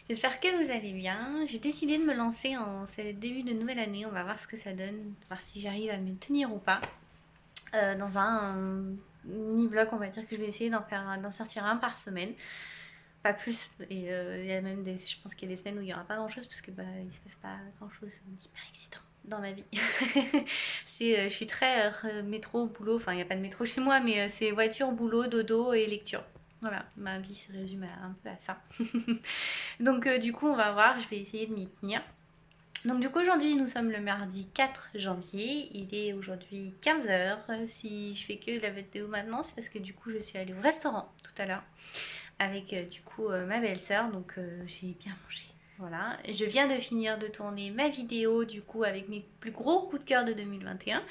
J'espère que vous allez bien. J'ai décidé de me lancer en ce début de nouvelle année. On va voir ce que ça donne, voir si j'arrive à me tenir ou pas. Dans un mini-vlog, on va dire que je vais essayer d'en sortir un par semaine. Pas plus. Et il y a même je pense qu'il y a des semaines où il n'y aura pas grand-chose parce que bah, il se passe pas grand-chose d'hyper excitant dans ma vie. Je suis très métro, boulot. Enfin, il n'y a pas de métro chez moi, mais c'est voiture, boulot, dodo et lecture. Voilà, ma vie se résume un peu à ça. Donc du coup, on va voir, je vais essayer de m'y tenir. Donc du coup, aujourd'hui, nous sommes le mardi 4 janvier. Il est aujourd'hui 15 h. Si je fais que la vidéo maintenant, c'est parce que du coup, je suis allée au restaurant tout à l'heure avec du coup ma belle-sœur. Donc j'ai bien mangé. Voilà. Je viens de finir de tourner ma vidéo du coup avec mes plus gros coups de cœur de 2021.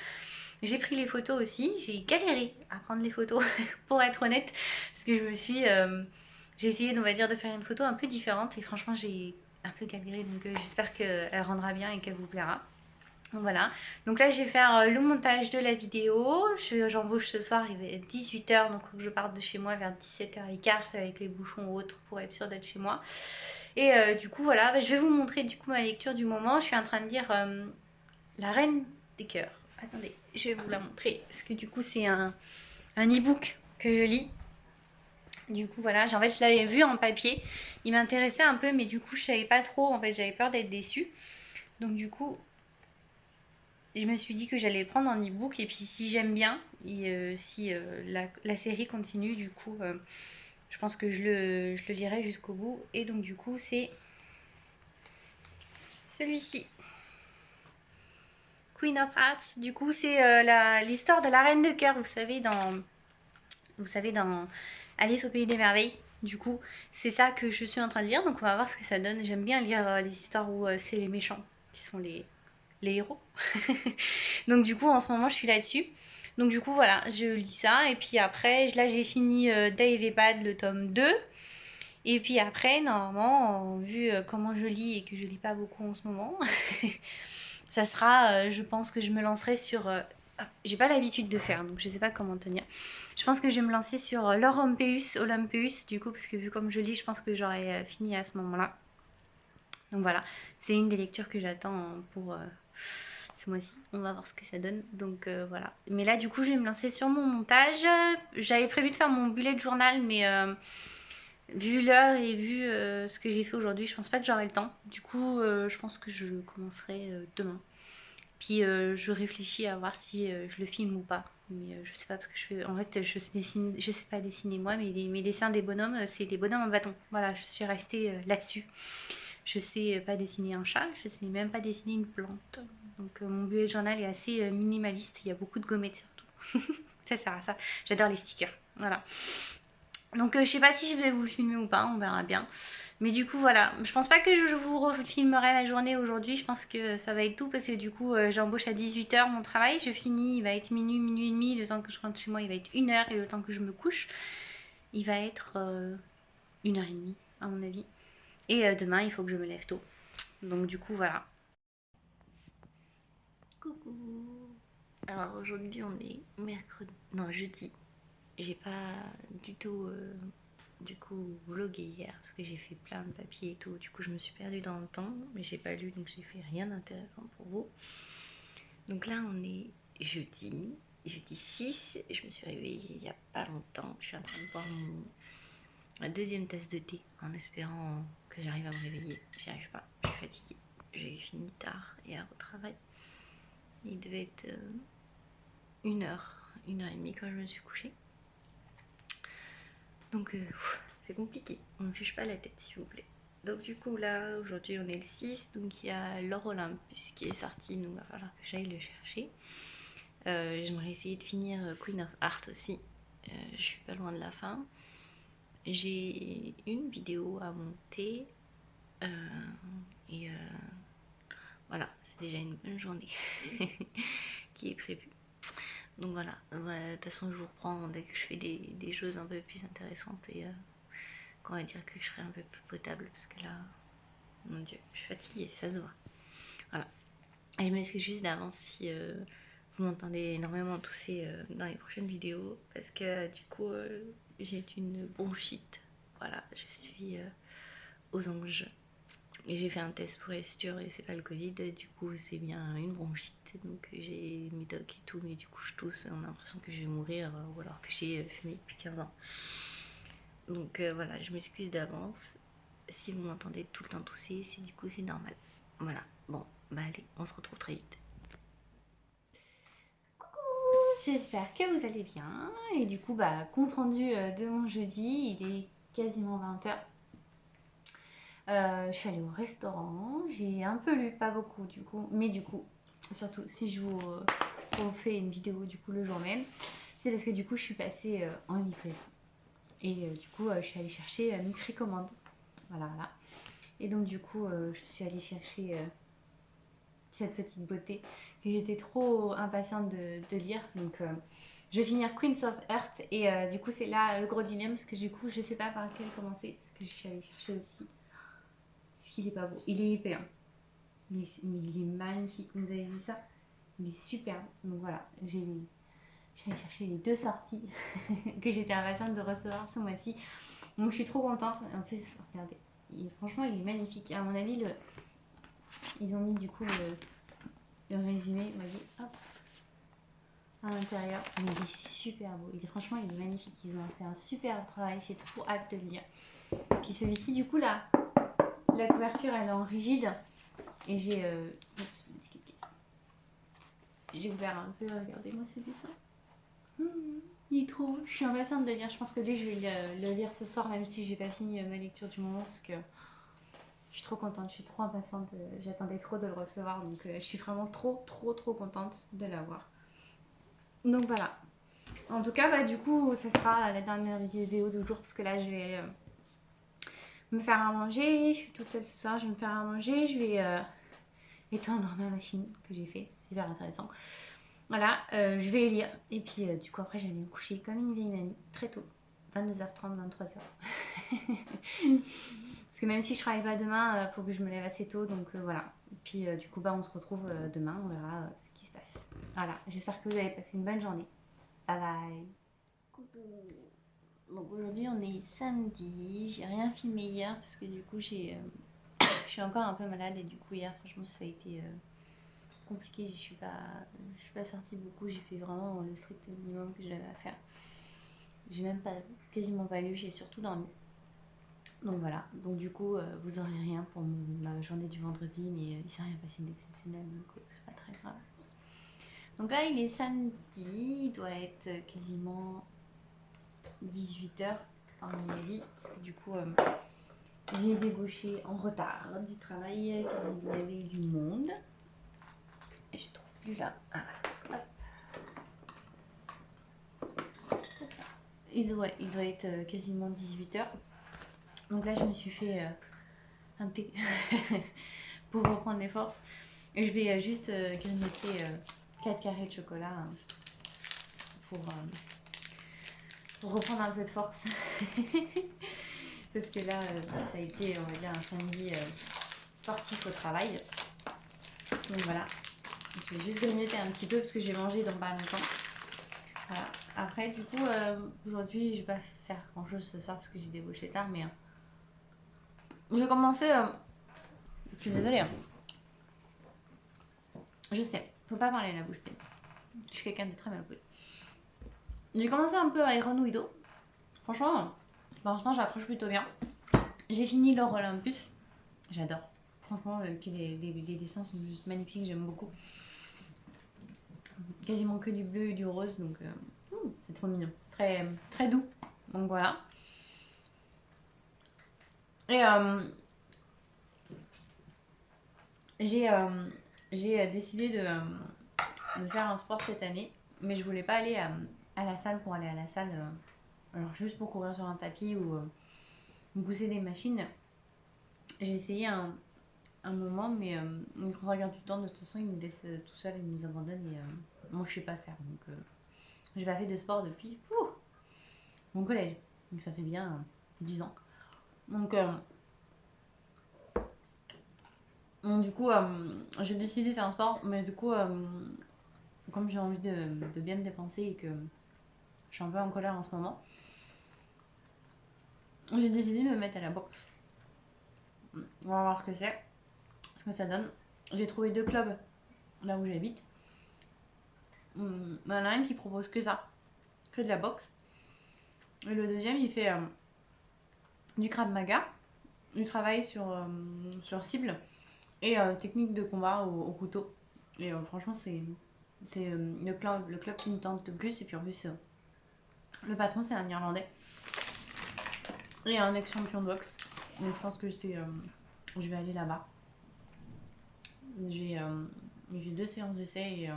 J'ai pris les photos aussi. J'ai galéré à prendre les photos pour être honnête. Parce que j'ai essayé, on va dire, de faire une photo un peu différente. Et franchement, j'ai un peu galéré. Donc j'espère qu'elle rendra bien et qu'elle vous plaira. Donc voilà. Donc là, je vais faire le montage de la vidéo. J'embauche ce soir, il va être 18 h. Donc je parte de chez moi vers 17 h 15 avec les bouchons ou autres pour être sûre d'être chez moi. Et du coup, voilà. Je vais vous montrer du coup ma lecture du moment. Je suis en train de lire La Reine des Cœurs. Attendez, je vais vous la montrer. Parce que du coup, c'est un e-book que je lis. Du coup, voilà, en fait, je l'avais vu en papier. Il m'intéressait un peu, mais du coup, je savais pas trop. En fait, j'avais peur d'être déçue. Donc, du coup, je me suis dit que j'allais le prendre en e-book. Et puis, si j'aime bien, et si la série continue, du coup, je pense que je le lirai jusqu'au bout. Et donc, du coup, c'est celui-ci. Queen of Hearts. Du coup, c'est l'histoire de la Reine de Cœur, vous savez, dans Alice au Pays des Merveilles. Du coup, c'est ça que je suis en train de lire, donc on va voir ce que ça donne. J'aime bien lire les histoires où c'est les méchants qui sont les héros. Donc du coup, en ce moment, je suis là-dessus. Donc du coup, voilà, je lis ça. Et puis après, là, j'ai fini Dave et Bad, le tome 2. Et puis après, normalement, vu comment je lis et que je lis pas beaucoup en ce moment, ça sera, je pense que je me lancerai sur... j'ai pas l'habitude de faire, donc je sais pas comment tenir. Je pense que je vais me lancer sur l'Or Olympus, du coup, parce que vu comme je lis, je pense que j'aurai fini à ce moment-là. Donc voilà, c'est une des lectures que j'attends pour ce mois-ci. On va voir ce que ça donne. Donc voilà. Mais là, du coup, je vais me lancer sur mon montage. J'avais prévu de faire mon bullet journal, mais vu l'heure et vu ce que j'ai fait aujourd'hui, je pense pas que j'aurai le temps. Du coup, je pense que je commencerai demain. Puis je réfléchis à voir si je le filme ou pas. Mais je sais pas parce que en fait, je sais pas dessiner moi, mais mes dessins des bonhommes, c'est des bonhommes en bâton. Voilà, je suis restée là-dessus. Je sais pas dessiner un chat, je sais même pas dessiner une plante. Donc mon bullet journal est assez minimaliste. Il y a beaucoup de gommettes surtout. Ça sert à ça. J'adore les stickers. Voilà. Donc je sais pas si je vais vous le filmer ou pas, on verra bien. Mais du coup voilà, je pense pas que je vous refilmerai la journée aujourd'hui, je pense que ça va être tout parce que du coup j'embauche à 18 h mon travail, je finis, il va être minuit, minuit et demi, le temps que je rentre chez moi il va être 1 h et le temps que je me couche il va être 1 h 30 à mon avis. Et demain il faut que je me lève tôt. Donc du coup voilà. Coucou. Alors aujourd'hui on est mercredi, non jeudi. J'ai pas du tout du coup vlogué hier parce que j'ai fait plein de papiers et tout. Du coup je me suis perdue dans le temps, mais j'ai pas lu donc j'ai fait rien d'intéressant pour vous. Donc là on est jeudi 6. Je me suis réveillée il y a pas longtemps. Je suis en train de boire ma deuxième tasse de thé en espérant que j'arrive à me réveiller. J'y arrive pas, je suis fatiguée. J'ai fini tard hier au travail. Il devait être 1 h, 1 h 30 quand je me suis couchée. Donc c'est compliqué, on ne juge pas la tête s'il vous plaît. Donc du coup là aujourd'hui on est le 6, donc il y a l'Or Olympus qui est sorti, donc il va falloir que j'aille le chercher. J'aimerais essayer de finir Queen of Hearts aussi, je suis pas loin de la fin. J'ai une vidéo à monter et voilà, c'est déjà une bonne journée qui est prévue. Donc voilà, de toute façon je vous reprends dès que je fais des choses un peu plus intéressantes et qu'on va dire que je serai un peu plus potable parce que là, mon dieu, je suis fatiguée, ça se voit. Voilà. Et je m'excuse juste d'avance si vous m'entendez énormément tousser dans les prochaines vidéos parce que du coup j'ai une bronchite. Voilà, je suis aux anges. Et j'ai fait un test pour être sûre et c'est pas le Covid, du coup c'est bien une bronchite, donc j'ai mes docs et tout, mais du coup je tousse, on a l'impression que je vais mourir ou alors que j'ai fumé depuis 15 ans. Donc voilà, je m'excuse d'avance. Si vous m'entendez tout le temps tousser, c'est du coup c'est normal. Voilà, bon, bah allez, on se retrouve très vite. J'espère que vous allez bien. Et du coup, bah, compte rendu de mon jeudi, il est quasiment 20h. Je suis allée au restaurant, j'ai un peu lu, pas beaucoup du coup, mais du coup, surtout si je vous fais une vidéo du coup le jour même, c'est parce que du coup je suis passée en librairie. Et du coup, je suis allée chercher mes précommandes. Voilà, voilà. Et donc du coup, je suis allée chercher cette petite beauté que j'étais trop impatiente de lire. Donc je vais finir Queens of Earth et du coup c'est là le gros dilemme parce que du coup je sais pas par lequel commencer parce que je suis allée chercher aussi. Est-ce qu'il est pas beau? Il est épais, hein. Il est magnifique, vous avez vu ça? Il est superbe. Donc voilà, je suis allée chercher les 2 sorties que j'étais impatiente de recevoir ce mois-ci. Donc je suis trop contente. En plus, regardez, franchement il est magnifique. À mon avis, ils ont mis du coup le résumé, vous voyez, hop, à l'intérieur. Il est super beau. Franchement, il est magnifique. Ils ont fait un super travail. J'ai trop hâte de le lire. Puis celui-ci, du coup, là, la couverture, elle est en rigide. Et j'ai... j'ai ouvert un peu. Regardez-moi ce dessin. Il est trop beau. Je suis impatiente de lire. Je pense que lui, je vais le lire ce soir, même si j'ai pas fini ma lecture du moment. Parce que je suis trop contente. Je suis trop impatiente. J'attendais trop de le recevoir. Donc, je suis vraiment trop, trop, trop contente de l'avoir. Donc, voilà. En tout cas, bah, du coup, ça sera la dernière vidéo du jour parce que là, je vais me faire à manger. Je suis toute seule ce soir, je vais me faire à manger. Je vais éteindre ma machine que j'ai fait. C'est hyper intéressant. Voilà, je vais lire. Et puis, du coup, après, j'allais me coucher comme une vieille mamie très tôt. 22h30, 23h. Parce que même si je travaille pas demain, faut que je me lève assez tôt. Donc voilà. Et puis, du coup, bah, on se retrouve demain. On verra ce qui se passe. Voilà, j'espère que vous avez passé une bonne journée. Bye bye. Coucou. Donc aujourd'hui on est samedi, j'ai rien filmé hier parce que du coup je suis encore un peu malade et du coup hier franchement ça a été compliqué, je suis pas sortie beaucoup, j'ai fait vraiment le strict minimum que j'avais à faire. J'ai même pas, quasiment pas lu, j'ai surtout dormi. Donc voilà, donc du coup vous aurez rien pour ma journée du vendredi mais il s'est rien passé d'exceptionnel donc c'est pas très grave. Donc là il est samedi, il doit être quasiment 18h à mon avis parce que du coup j'ai débauché en retard du travail car il y avait du monde. Et je ne trouve plus là. Ah, il doit être quasiment 18h. Donc là, je me suis fait un thé pour reprendre les forces. Et je vais juste grignoter 4 carrés de chocolat pour reprendre un peu de force. Parce que là, ça a été, on va dire, un samedi sportif au travail. Donc voilà. Je vais juste grignoter un petit peu parce que j'ai mangé dans pas longtemps. Voilà. Après, du coup, aujourd'hui, je vais pas faire grand chose ce soir parce que j'ai débauché tard, mais je vais commencer. Je suis désolée. Hein. Je sais, faut pas parler la bouche pleine. Je suis quelqu'un de très mal poli. J'ai commencé un peu à Iron Widow. Franchement, pour l'instant, j'accroche plutôt bien. J'ai fini l'or Olympus. J'adore. Franchement, les dessins sont juste magnifiques, j'aime beaucoup. Quasiment que du bleu et du rose, donc c'est trop mignon. Très, très doux. Donc voilà. Et j'ai décidé de faire un sport cette année, mais je voulais pas aller à la salle pour aller à la salle. Alors juste pour courir sur un tapis ou pousser des machines. J'ai essayé un moment, mais quand on regarde du temps, de toute façon, ils nous laissent tout seuls, ils nous abandonnent et moi je sais pas faire. Donc j'ai pas fait de sport depuis mon collège. Donc ça fait bien 10 ans. Donc du coup, j'ai décidé de faire un sport, mais du coup, comme j'ai envie de bien me dépenser et que je suis un peu en colère en ce moment, j'ai décidé de me mettre à la boxe. On va voir ce que ça donne. J'ai trouvé 2 clubs là où j'habite. Il y en a un qui propose que ça, que de la boxe. Et le deuxième, il fait du Krav Maga, du travail sur cible et technique de combat au couteau. Et franchement, c'est le club qui me tente le plus. Et puis en plus, le patron, c'est un Irlandais et un ex-champion de boxe. Donc je pense que je vais aller là-bas. J'ai 2 séances d'essai et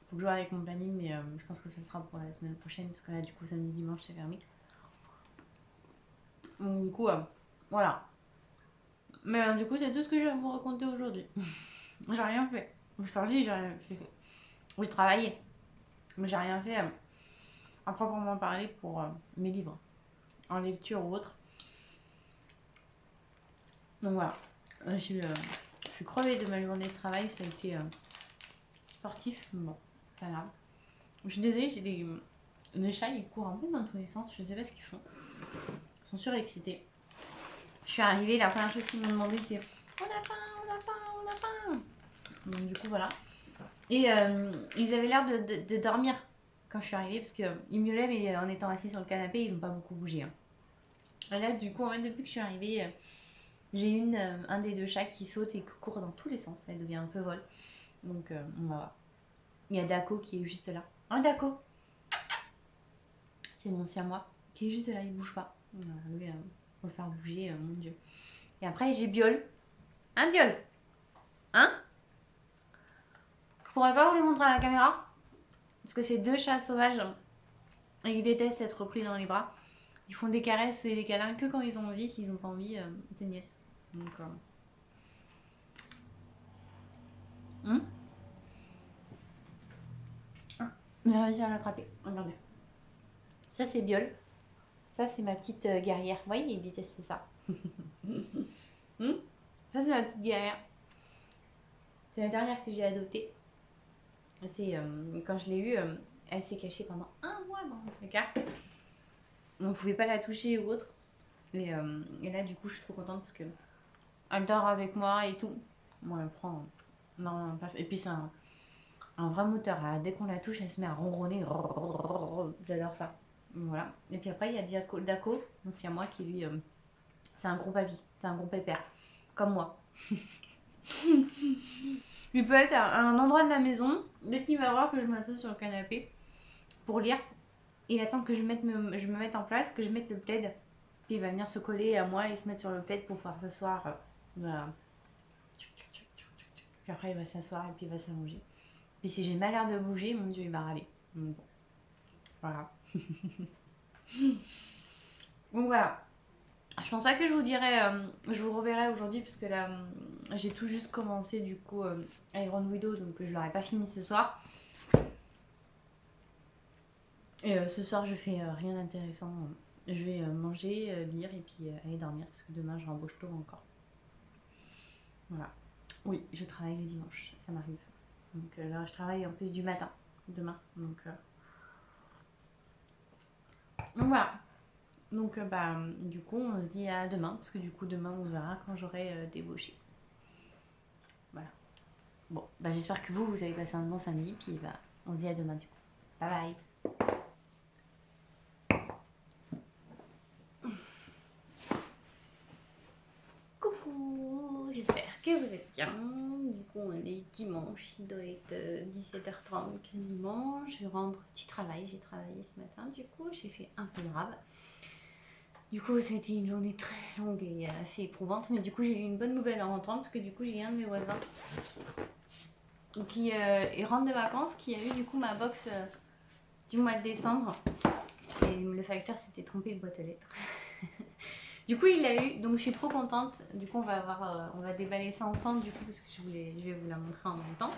faut que je vois avec mon planning, mais je pense que ça sera pour la semaine prochaine parce que là, du coup, samedi, dimanche, c'est fermé. Donc, du coup, voilà. Mais du coup, c'est tout ce que je vais vous raconter aujourd'hui. J'ai rien fait. Enfin, si, j'ai rien fait. J'ai travaillé, mais j'ai rien fait à proprement parler pour mes livres, en lecture ou autre. Donc voilà. Je suis crevée de ma journée de travail, ça a été sportif. Bon, pas grave. Je suis désolée, j'ai des chats, ils courent un peu dans tous les sens, je sais pas ce qu'ils font. Ils sont surexcités. Je suis arrivée, la première chose qu'ils m'ont demandé c'est on a faim, on a faim, on a faim. Donc du coup voilà. Et ils avaient l'air de dormir quand je suis arrivée parce qu'ils miaulaient mais en étant assis sur le canapé ils n'ont pas beaucoup bougé. Hein. Et là du coup en fait depuis que je suis arrivée j'ai un des 2 chats qui saute et qui court dans tous les sens. Elle devient un peu vol. Donc on va voir. Il y a Daco qui est juste là. Un Daco. C'est mon siamois qui est juste là, il bouge pas. Lui, faut le faire bouger, mon dieu. Et après j'ai Biol. Un Biol. Hein? Je pourrais pas vous les montrer à la caméra parce que c'est 2 chats sauvages et ils détestent être pris dans les bras. Ils font des caresses et des câlins que quand ils ont envie. S'ils ont pas envie, c'est niette. Donc j'ai réussi à l'attraper. Regardez. Ça c'est Biol. Ça c'est ma petite guerrière. Vous voyez, il déteste ça. Ça c'est ma petite guerrière. C'est la dernière que j'ai adoptée. C'est quand je l'ai eue, elle s'est cachée pendant 1 mois dans le placard. On pouvait pas la toucher ou autre. Et là du coup je suis trop contente parce que elle dort avec moi et tout. Bon elle prend. Non, et puis c'est un vrai moteur. Là. Dès qu'on la touche, elle se met à ronronner. J'adore ça. Voilà. Et puis après, il y a Daco, aussi à moi, qui lui, c'est un gros papy. C'est un gros pépère. Comme moi. Il peut être à un endroit de la maison. Dès qu'il va voir que je m'assois sur le canapé pour lire, il attend que je me mette en place, que je mette le plaid. Puis il va venir se coller à moi et se mettre sur le plaid pour pouvoir s'asseoir. Voilà. Puis après, il va s'asseoir et puis il va s'allonger. Puis si j'ai mal l'air de bouger, mon dieu, il va râler. Donc, bon. Voilà. Donc voilà. Je pense pas que je vous dirai, je vous reverrai aujourd'hui parce que là, j'ai tout juste commencé du coup Iron Widow, donc je l'aurai pas fini ce soir. Et ce soir, je fais rien d'intéressant. Je vais manger, lire et puis aller dormir parce que demain, je rembauche tôt encore. Voilà. Oui, je travaille le dimanche, ça m'arrive. Donc là, je travaille en plus du matin, demain. Donc voilà. Donc du coup, on se dit à demain, parce que du coup, demain, on se verra quand j'aurai débauché. Voilà. Bon, j'espère que vous avez passé un bon samedi, puis on se dit à demain du coup. Bye bye. Coucou, j'espère que vous êtes bien. Du coup, on est dimanche, il doit être 17h30 quasiment. Je vais rendre du travail, j'ai travaillé ce matin, du coup, j'ai fait un peu grave. Du coup, ça a été une journée très longue et assez éprouvante, mais du coup, j'ai eu une bonne nouvelle en rentrant, parce que du coup, j'ai un de mes voisins qui rentre de vacances, qui a eu du coup ma box du mois de décembre. Et le facteur s'était trompé de boîte aux lettres. Du coup, il l'a eu, donc je suis trop contente. Du coup, on va déballer ça ensemble, du coup, parce que je vais vous la montrer en même temps.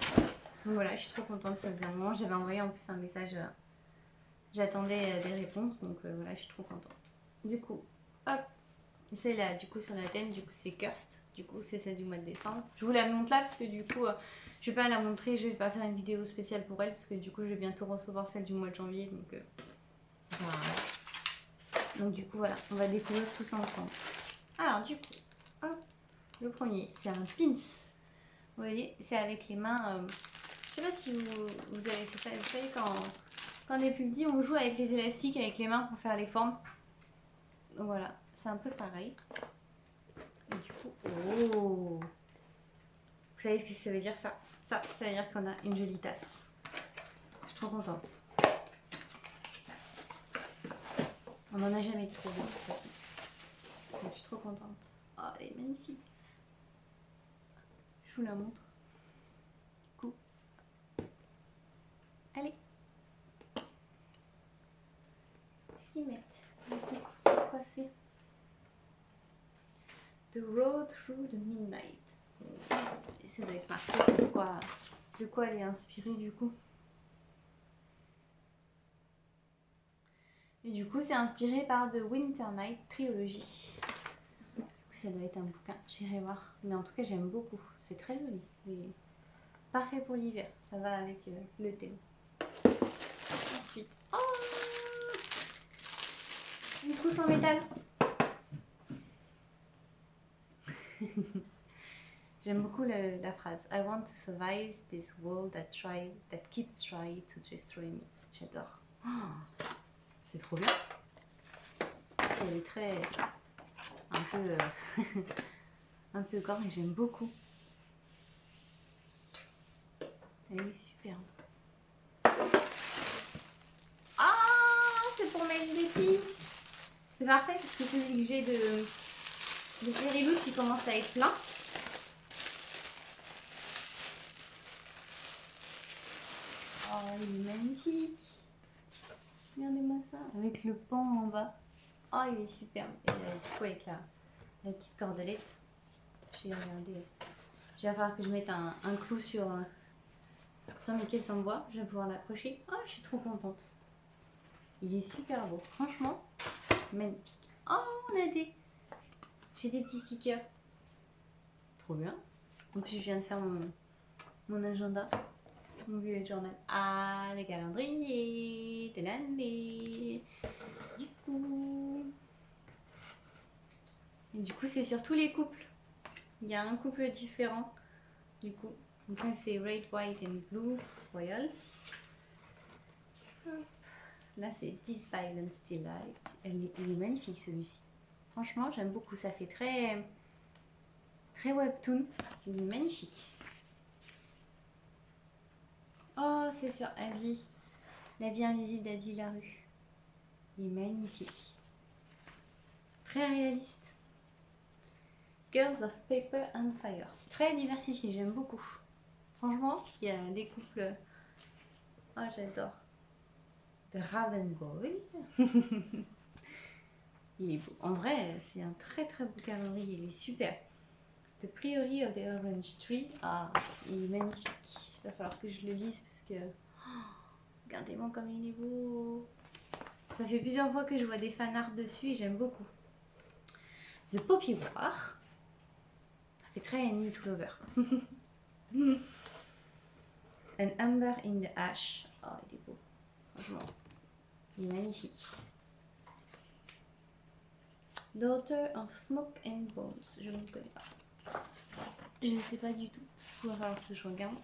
Donc voilà, je suis trop contente, ça faisait un moment. J'avais envoyé en plus un message, j'attendais des réponses, donc voilà, je suis trop contente. Du coup, hop, c'est là, du coup, sur la thème, du coup, c'est Kirst. Du coup, c'est celle du mois de décembre. Je vous la montre là, parce que du coup, je vais pas la montrer, je vais pas faire une vidéo spéciale pour elle, parce que du coup, je vais bientôt recevoir celle du mois de janvier, donc ça sert à rien. Donc du coup voilà, on va découvrir tout ça ensemble. Alors du coup, Hop, le premier, c'est un pins. Vous voyez, c'est avec les mains. Je sais pas si vous avez fait ça. Vous savez, quand on est plus petit, on joue avec les élastiques, avec les mains pour faire les formes. Donc voilà, c'est un peu pareil. Et du coup, oh! Vous savez ce que ça veut dire ça? Ça veut dire qu'on a une jolie tasse. Je suis trop contente. On n'en a jamais trop de toute façon. Donc, je suis trop contente. Oh, elle est magnifique. Je vous la montre. Du coup, allez. Qu'est-ce qu'ils mettent? Du coup, c'est quoi c'est? The Road Through the Midnight. Et ça doit être marqué sur quoi, de quoi elle est inspirée du coup. Et du coup, c'est inspiré par The Winter Night Trilogy. Du coup, ça doit être un bouquin. J'irai voir. Mais en tout cas, j'aime beaucoup. C'est très joli. Et parfait pour l'hiver. Ça va avec le thème. Ensuite, oh, une trousse en métal. J'aime beaucoup la phrase I want to survive this world that keeps trying to destroy me. J'adore. Oh, c'est trop bien. Elle est très un peu un peu gore et j'aime beaucoup. Elle est super. Ah, c'est pour mettre des pins. C'est parfait parce que celui que j'ai de Cérilous qui commence à être plein. Oh, il est magnifique. Regardez-moi ça. Avec le pan en bas. Oh, il est superbe. Et du coup, avec la petite cordelette. Je vais regarder. Il va falloir que je mette un clou sur mes caisses en bois. Je vais pouvoir l'accrocher. Oh, je suis trop contente. Il est super beau. Franchement, magnifique. Oh, j'ai des petits stickers. Trop bien. Donc, je viens de faire mon agenda. Mon bullet journal. Ah, le calendrier de l'année. Du coup... Et du coup, c'est sur tous les couples. Il y a un couple différent. Du coup, donc ça c'est Red, White and Blue Royals. Hop. Là, c'est This Violent Still Light. Il est magnifique celui-ci. Franchement, j'aime beaucoup. Ça fait très webtoon. Il est magnifique. Oh, c'est sur Adi. La vie invisible d'Adi Larue. Il est magnifique. Très réaliste. Girls of Paper and Fire. C'est très diversifié, j'aime beaucoup. Franchement, il y a des couples... Oh, j'adore. The Raven Boy. Il est beau. En vrai, c'est un très beau calendrier. Il est super. The Priory of the Orange Tree. Ah, il est magnifique. Il va falloir que je le lise parce que... Oh, regardez-moi comme il est beau. Ça fait plusieurs fois que je vois des fanarts dessus et j'aime beaucoup. The Poppy War. Ça fait très Annie to Lover. An Amber in the Ash. Oh, il est beau. Franchement, il est magnifique. Daughter of Smoke and Bones. Je ne connais pas. Je ne sais pas du tout. Il va falloir que je regarde.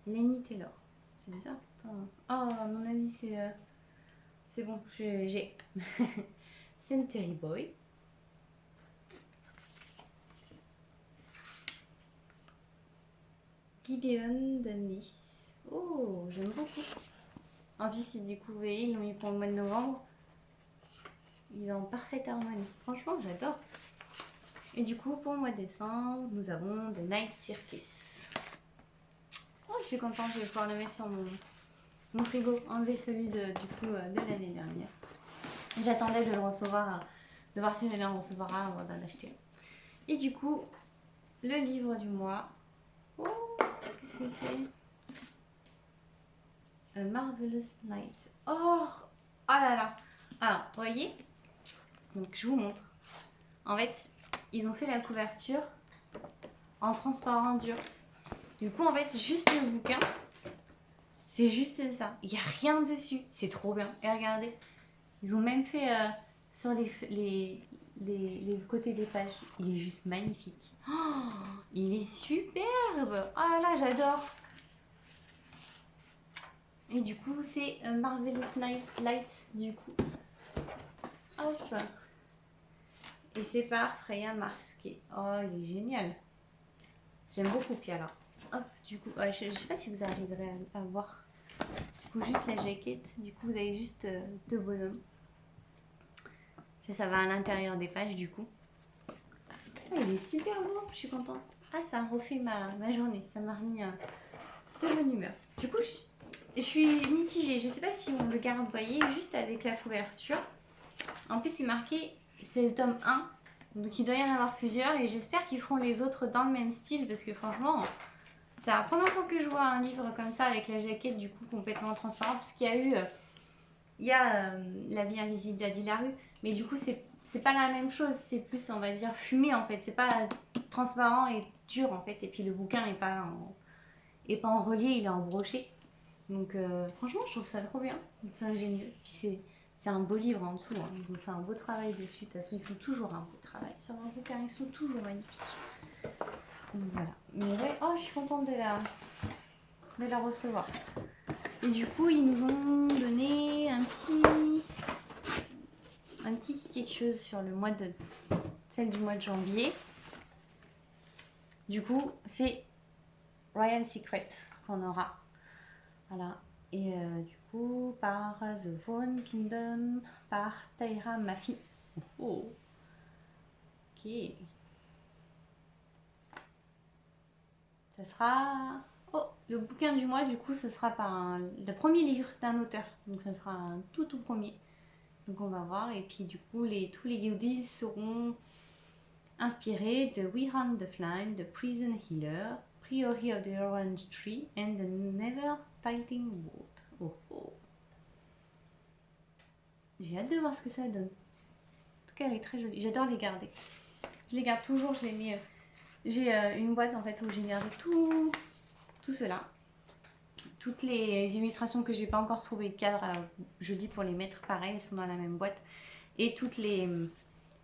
Lenny Taylor. C'est bizarre. Attends. Oh, à mon avis, c'est bon. J'ai. Century Boy. Gideon Dennis. Oh, j'aime beaucoup. En plus, du coup, vous voyez, ils l'ont mis pour le mois de novembre. Il est en parfaite harmonie. Franchement, j'adore. Et du coup, pour le mois de décembre, nous avons The Night Circus. Oh, je suis contente, je vais pouvoir le mettre sur mon frigo. Enlever celui de l'année dernière. J'attendais de le recevoir, de voir si j'allais en recevoir un avant d'en acheter. Et du coup, le livre du mois. Oh, qu'est-ce que c'est? A Marvelous Night. Oh, oh là là. Alors, vous voyez? Donc, je vous montre. En fait, ils ont fait la couverture en transparent dur. Du coup, en fait, juste le bouquin, c'est juste ça. Il n'y a rien dessus. C'est trop bien. Et regardez, ils ont même fait sur les les côtés des pages. Il est juste magnifique. Oh, il est superbe. Oh là là, j'adore. Et du coup, c'est Marvelous Light, du coup. Hop. Et c'est par Freya Marske. Oh, il est génial. J'aime beaucoup. Puis alors, hop, du coup, je sais pas si vous arriverez à voir. Du coup, juste la jaquette. Du coup, vous avez juste deux bonhommes. Ça va à l'intérieur des pages, du coup. Ah, il est super beau, je suis contente. Ah, ça a refait ma journée. Ça m'a remis de bonne humeur. Du coup, je suis mitigée. Je sais pas si on le garde, vous voyez, juste avec la couverture. En plus, c'est marqué, c'est le tome 1. Donc, il doit y en avoir plusieurs. Et j'espère qu'ils feront les autres dans le même style. Parce que franchement, c'est la première fois que je vois un livre comme ça avec la jaquette, du coup, complètement transparente. Parce qu'il y a eu... La vie invisible d'Adi Larue. Mais du coup, c'est pas la même chose. C'est plus, on va dire, fumé, en fait. C'est pas transparent et dur, en fait. Et puis, le bouquin est pas en relié, il est en brochet. Donc franchement, je trouve ça trop bien. C'est ingénieux. Puis c'est un beau livre en dessous. Hein. Ils ont fait un beau travail dessus. De toute façon, ils font toujours un beau travail sur un bouquin. Ils sont toujours magnifiques. Donc voilà. Mais ouais, oh, je suis contente de la recevoir. Et du coup, ils nous ont donné un petit quelque chose sur celle du mois de janvier. Du coup, c'est Royal Secrets qu'on aura. Voilà. Et du coup, par The Fawn Kingdom, par Taira Mafi. Oh. Ok. Ça sera... Oh, le bouquin du mois, du coup, ce sera par le premier livre d'un auteur. Donc, ça sera un tout premier. Donc, on va voir. Et puis, du coup, tous les goodies seront inspirés de We Hunt the Flame, The Prison Healer, Priory of the Orange Tree, and The Never Tilting Wood. Oh, oh. J'ai hâte de voir ce que ça donne. En tout cas, elle est très jolie. J'adore les garder. Je les garde toujours, je les mets... J'ai une boîte en fait où j'ai gardé tout cela. Toutes les illustrations que j'ai pas encore trouvé de cadre, je dis pour les mettre pareil, elles sont dans la même boîte. Et toutes les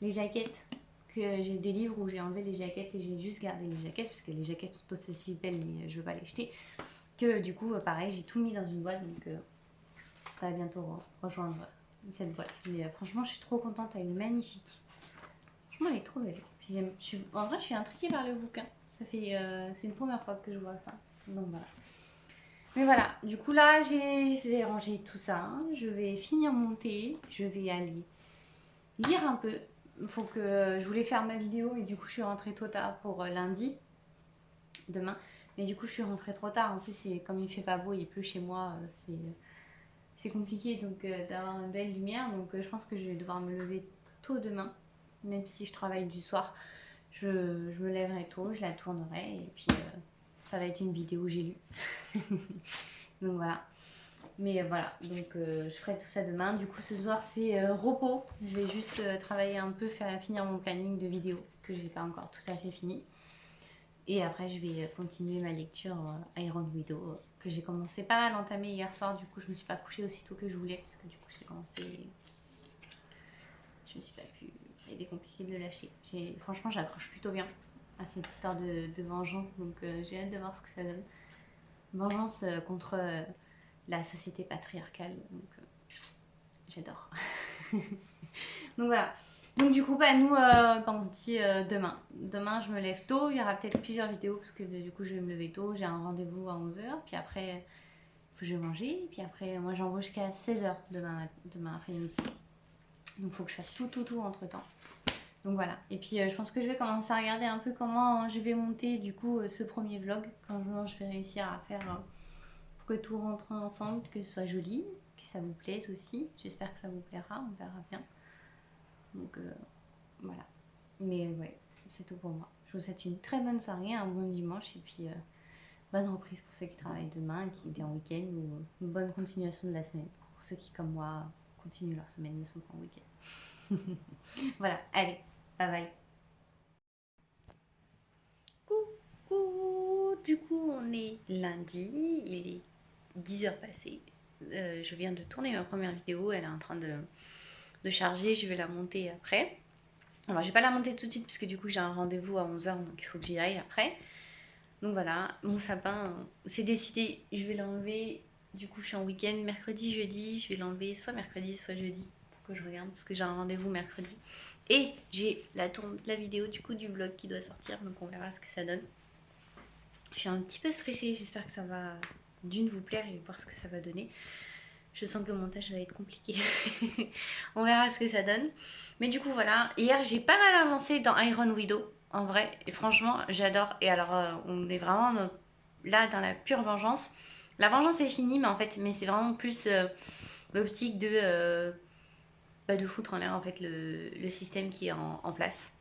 jaquettes, que j'ai des livres où j'ai enlevé les jaquettes et j'ai juste gardé les jaquettes, parce que les jaquettes sont aussi belles, mais je veux pas les jeter. Que du coup, pareil, j'ai tout mis dans une boîte, donc ça va bientôt rejoindre cette boîte. Mais franchement, je suis trop contente, elle est magnifique. Franchement, elle est trop belle. Puis en vrai, je suis intriguée par le bouquin. C'est une première fois que je vois ça. Donc voilà. Mais voilà, du coup là, je vais ranger tout ça. Hein. Je vais finir mon thé. Je vais aller lire un peu. Faut que je voulais faire ma vidéo et du coup, je suis rentrée trop tard pour lundi, demain. Mais du coup, je suis rentrée trop tard. En plus, comme il fait pas beau, il pleut chez moi. C'est compliqué donc d'avoir une belle lumière. Donc je pense que je vais devoir me lever tôt demain. Même si je travaille du soir, je me lèverai tôt, je la tournerai et puis ça va être une vidéo j'ai lu. Donc voilà. Mais voilà, donc je ferai tout ça demain. Du coup ce soir c'est repos. Je vais juste travailler un peu, finir mon planning de vidéo que j'ai pas encore tout à fait fini. Et après je vais continuer ma lecture Iron Widow que j'ai commencé pas mal entamé hier soir. Du coup je me suis pas couchée aussitôt que je voulais parce que du coup je l'ai commencé... Je me suis pas pu... Ça a été compliqué de le lâcher. Franchement, j'accroche plutôt bien à cette histoire de vengeance, donc j'ai hâte de voir ce que ça donne. Vengeance contre la société patriarcale, donc j'adore. Donc voilà. Donc du coup, nous, on se dit demain. Demain, je me lève tôt. Il y aura peut-être plusieurs vidéos parce que du coup, je vais me lever tôt. J'ai un rendez-vous à 11h. Puis après, il faut que je mange. Puis après, moi, j'embauche jusqu'à 16h demain après-midi. Donc il faut que je fasse tout entre temps. Donc voilà. Et puis je pense que je vais commencer à regarder un peu comment je vais monter du coup ce premier vlog. Quand je vais réussir à faire pour que tout rentre ensemble, que ce soit joli, que ça vous plaise aussi. J'espère que ça vous plaira, on verra bien. Donc voilà. Mais ouais, c'est tout pour moi. Je vous souhaite une très bonne soirée, un bon dimanche et puis bonne reprise pour ceux qui travaillent demain, qui étaient en week-end ou une bonne continuation de la semaine. Pour ceux qui comme moi continuent leur semaine, ne sont pas en week-end. Voilà, allez, bye bye. Coucou, du coup on est lundi, il est 10h passées. Je viens de tourner ma première vidéo, elle est en train de charger, je vais la monter après. Alors je vais pas la monter tout de suite parce que du coup j'ai un rendez-vous à 11 h, donc il faut que j'y aille après. Donc voilà, mon sapin, c'est décidé, je vais l'enlever. Du coup je suis en week-end, mercredi, jeudi, je vais l'enlever soit mercredi, soit jeudi. Pour que je regarde parce que j'ai un rendez-vous mercredi. Et j'ai la vidéo du coup du vlog qui doit sortir, donc on verra ce que ça donne. Je suis un petit peu stressée, j'espère que ça va d'une vous plaire et voir ce que ça va donner. Je sens que le montage va être compliqué. On verra ce que ça donne. Mais du coup, voilà. Hier, j'ai pas mal avancé dans Iron Widow. En vrai. Et franchement, j'adore. Et alors, on est vraiment là dans la pure vengeance. La vengeance est finie, mais en fait, mais c'est vraiment plus l'optique de foutre en l'air en fait le système qui est en place.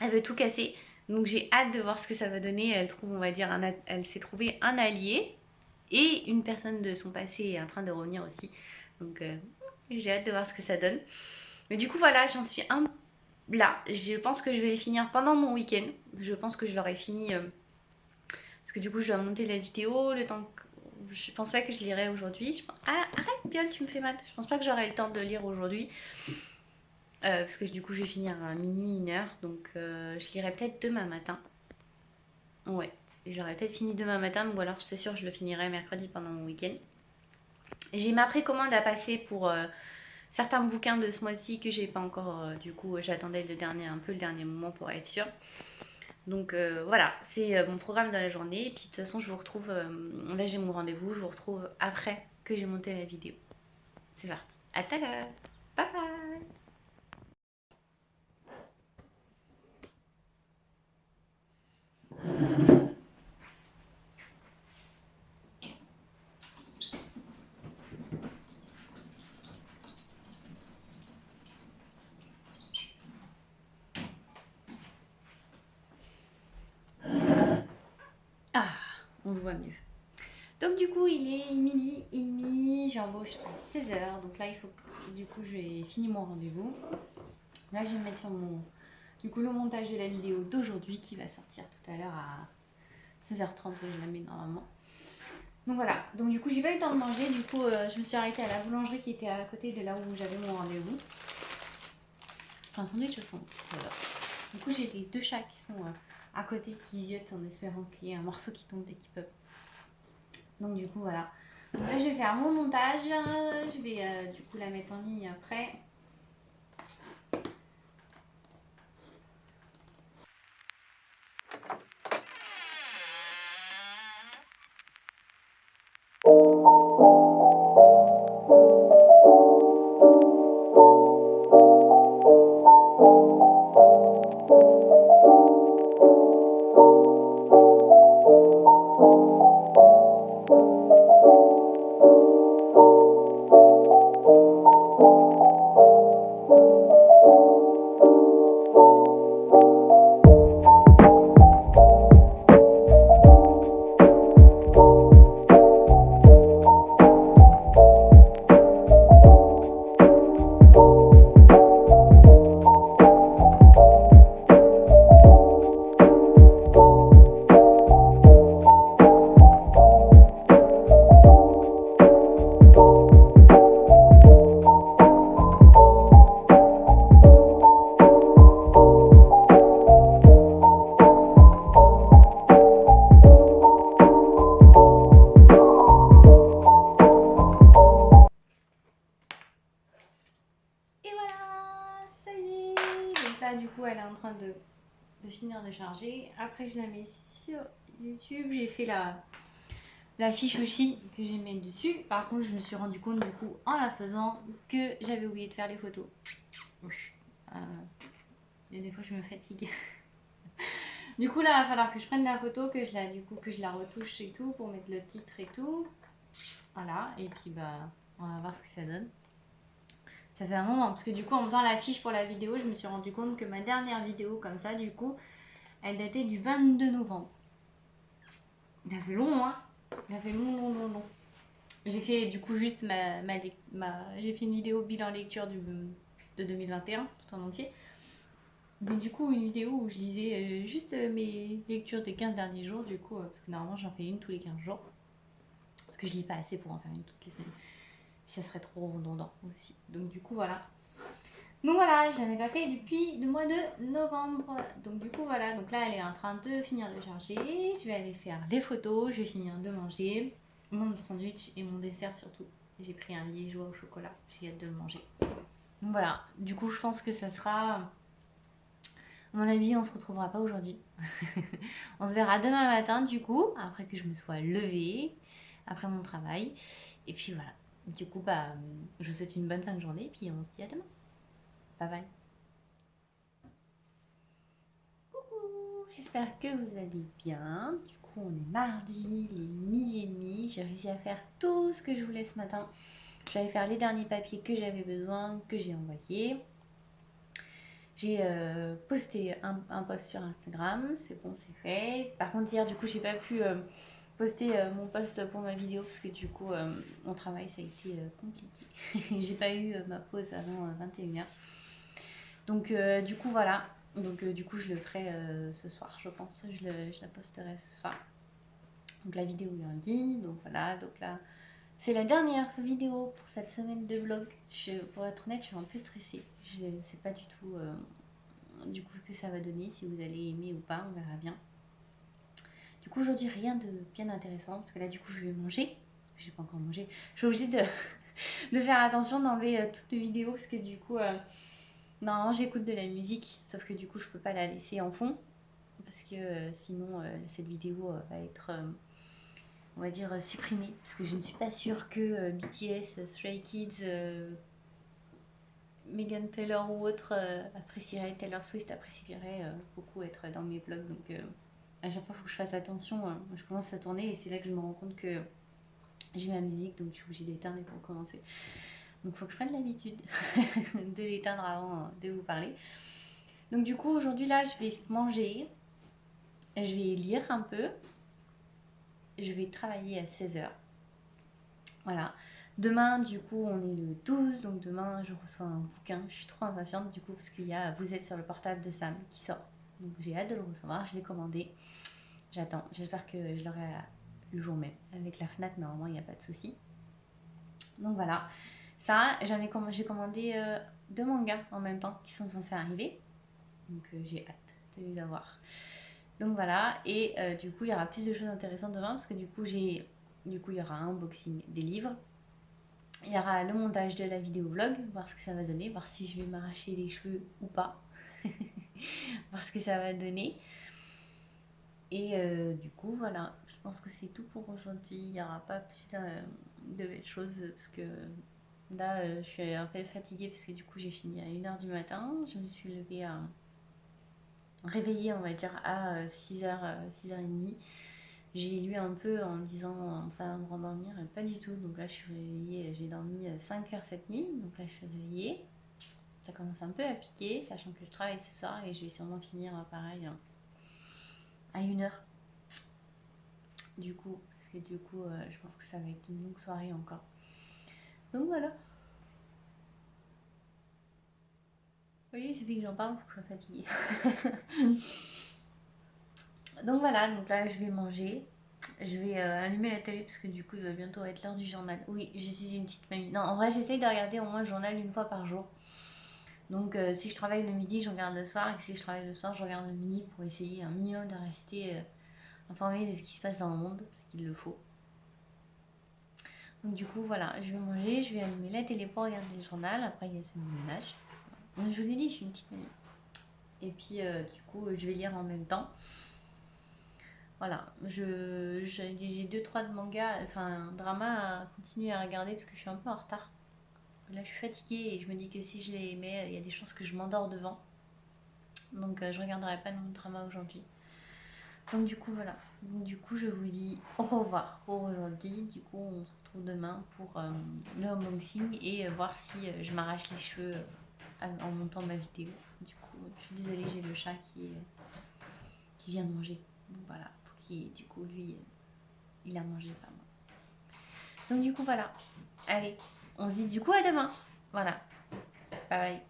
Elle veut tout casser. Donc j'ai hâte de voir ce que ça va donner. Elle trouve, on va dire, elle s'est trouvée un allié et une personne de son passé est en train de revenir aussi. Donc j'ai hâte de voir ce que ça donne. Mais du coup voilà, j'en suis là. Je pense que je vais le finir pendant mon week-end. Je pense que je l'aurai fini parce que du coup je dois monter la vidéo le temps que... Je pense pas que je lirai aujourd'hui. Ah, arrête Biol, tu me fais mal. Je pense pas que j'aurai le temps de lire aujourd'hui. Parce que du coup je vais finir à minuit, 1 h. Donc je lirai peut-être demain matin. Ouais, j'aurais peut-être fini demain matin, ou alors c'est sûr je le finirai mercredi pendant mon week-end. J'ai ma précommande à passer pour certains bouquins de ce mois-ci que j'ai pas encore. Du coup, j'attendais un peu le dernier moment pour être sûre. Donc voilà, c'est mon programme de la journée. Et puis de toute façon, je vous retrouve. Là, j'ai mon rendez-vous. Je vous retrouve après que j'ai monté la vidéo. C'est parti. À tout à l'heure. Bye bye. Ah, on se voit mieux. Donc du coup, il est midi et demi, j'embauche à 16 h. Donc là, il faut du coup, j'ai fini mon rendez-vous. Là, je vais me mettre sur le montage de la vidéo d'aujourd'hui qui va sortir tout à l'heure à 16h30, je la mets normalement. Donc voilà, donc du coup, j'ai pas eu le temps de manger. Du coup, je me suis arrêtée à la boulangerie qui était à côté de là où j'avais mon rendez-vous. Enfin, un sandwich au son. Voilà. Du coup, j'ai les 2 chats qui sont à côté, qui ziotent en espérant qu'il y ait un morceau qui tombe dès qu'ils peuvent. Donc du coup, voilà. Donc là, je vais faire mon montage. Je vais du coup la mettre en ligne après. Et voilà, ça y est. Donc là, du coup, elle est en train de finir de charger. Après, je la mets sur YouTube. J'ai fait la fiche aussi que j'ai mis dessus. Par contre, je me suis rendu compte du coup en la faisant que j'avais oublié de faire les photos. Et des fois, je me fatigue. Du coup, là, il va falloir que je prenne la photo, que je la retouche et tout pour mettre le titre et tout. Voilà. Et puis, bah, on va voir ce que ça donne. Ça fait un moment, parce que du coup, en faisant la fiche pour la vidéo, je me suis rendu compte que ma dernière vidéo, comme ça, du coup, elle datait du 22 novembre. Il a fait long, hein. Il a fait long. J'ai fait, du coup, juste j'ai fait une vidéo bilan lecture de 2021, tout en entier. Mais du coup, une vidéo où je lisais juste mes lectures des 15 derniers jours, du coup, parce que normalement, j'en fais une tous les 15 jours. Parce que je lis pas assez pour en faire une toutes les semaines. Puis ça serait trop redondant aussi. Donc, du coup, voilà. Donc voilà, je n'avais pas fait depuis le mois de novembre. Donc du coup voilà, donc là elle est en train de finir de charger. Je vais aller faire les photos, je vais finir de manger mon sandwich et mon dessert surtout. J'ai pris un liégeois au chocolat, j'ai hâte de le manger. Donc voilà, du coup je pense que ça sera... À mon avis on se retrouvera pas aujourd'hui. On se verra demain matin du coup, après que je me sois levée, après mon travail. Et puis voilà, du coup bah, je vous souhaite une bonne fin de journée et puis on se dit à demain. Bye bye. J'espère que vous allez bien. Du coup, on est mardi, il est midi et demi. J'ai réussi à faire tout ce que je voulais ce matin. J'allais faire les derniers papiers que j'avais besoin, que j'ai envoyés. J'ai posté un post sur Instagram, c'est bon, c'est fait. Par contre, hier, du coup, j'ai pas pu poster mon post pour ma vidéo parce que du coup, mon travail, ça a été compliqué. J'ai pas eu ma pause avant 21h. Donc, du coup, voilà. Donc, du coup, je le ferai ce soir, je pense. Je la posterai ce soir. Donc, la vidéo est en ligne. Donc, voilà. Donc, là, c'est la dernière vidéo pour cette semaine de vlog. Pour être honnête, je suis un peu stressée. Je ne sais pas du tout du coup ce que ça va donner, si vous allez aimer ou pas. On verra bien. Du coup, aujourd'hui, rien de bien intéressant. Parce que là, du coup, je vais manger. Parce que j'ai pas encore mangé. Je suis obligée de faire attention d'enlever toutes les vidéos. Parce que du coup... normalement, j'écoute de la musique, sauf que du coup, je peux pas la laisser en fond parce que sinon, cette vidéo va être, on va dire, supprimée. Parce que je ne suis pas sûre que BTS, Stray Kids, Megan Taylor ou autre apprécierait, Taylor Swift apprécierait beaucoup être dans mes vlogs. Donc, à chaque fois, il faut que je fasse attention. Je commence à tourner et c'est là que je me rends compte que j'ai ma musique, donc je suis obligée d'éteindre et pour commencer. Donc, il faut que je prenne l'habitude de l'éteindre avant de vous parler. Donc du coup aujourd'hui là je vais manger, je vais lire un peu, je vais travailler à 16h. Voilà. Demain du coup on est le 12, donc demain je reçois un bouquin, je suis trop impatiente du coup parce qu'il y a Vous êtes sur le portable de Sam qui sort. Donc j'ai hâte de le recevoir, je l'ai commandé, j'attends, j'espère que je l'aurai le jour même. Avec la Fnac normalement il n'y a pas de souci. Donc voilà, ça j'ai commandé 2 mangas en même temps qui sont censés arriver, donc j'ai hâte de les avoir. Donc voilà, et du coup il y aura plus de choses intéressantes demain parce que du coup il y aura un unboxing des livres, il y aura le montage de la vidéo vlog, voir ce que ça va donner, voir si je vais m'arracher les cheveux ou pas, voir ce que ça va donner. Et du coup voilà, je pense que c'est tout pour aujourd'hui, il n'y aura pas plus de belles choses parce que là je suis un peu fatiguée parce que du coup j'ai fini à 1h du matin, je me suis levée à... réveillée on va dire à 6h, 6h30. J'ai lu un peu en me disant ça va me rendormir, et pas du tout. Donc là je suis réveillée, j'ai dormi 5 heures cette nuit, donc là je suis réveillée. Ça commence un peu à piquer, sachant que je travaille ce soir et je vais sûrement finir pareil à 1h. Du coup, parce que du coup je pense que ça va être une longue soirée encore. Donc voilà. Vous voyez, il suffit que j'en parle pour que je sois fatiguée. Donc voilà, donc là je vais manger. Je vais allumer la télé parce que du coup il va bientôt être l'heure du journal. Oui, je suis une petite mamie. Non, en vrai j'essaye de regarder au moins le journal une fois par jour. Donc si je travaille le midi, je regarde le soir. Et si je travaille le soir, je regarde le midi pour essayer un minimum de rester informée de ce qui se passe dans le monde, parce qu'il le faut. Donc du coup voilà, je vais manger, je vais allumer la télé pour regarder le journal. Après il y a ce ménage. Donc, je vous l'ai dit, je suis une petite mamie. Et puis du coup je vais lire en même temps. Voilà, j'ai 2-3 mangas, enfin drama à continuer à regarder parce que je suis un peu en retard. Là je suis fatiguée et je me dis que si je les aimais, il y a des chances que je m'endors devant. Donc je regarderai pas de mon drama aujourd'hui. Donc du coup voilà. Donc, du coup je vous dis au revoir pour aujourd'hui. Du coup on se retrouve demain pour le unboxing et voir si je m'arrache les cheveux en montant ma vidéo. Du coup je suis désolée, j'ai le chat qui vient de manger. Donc voilà, qui du coup lui il a mangé pas moi. Donc du coup voilà. Allez, on se dit du coup à demain. Voilà. Bye bye.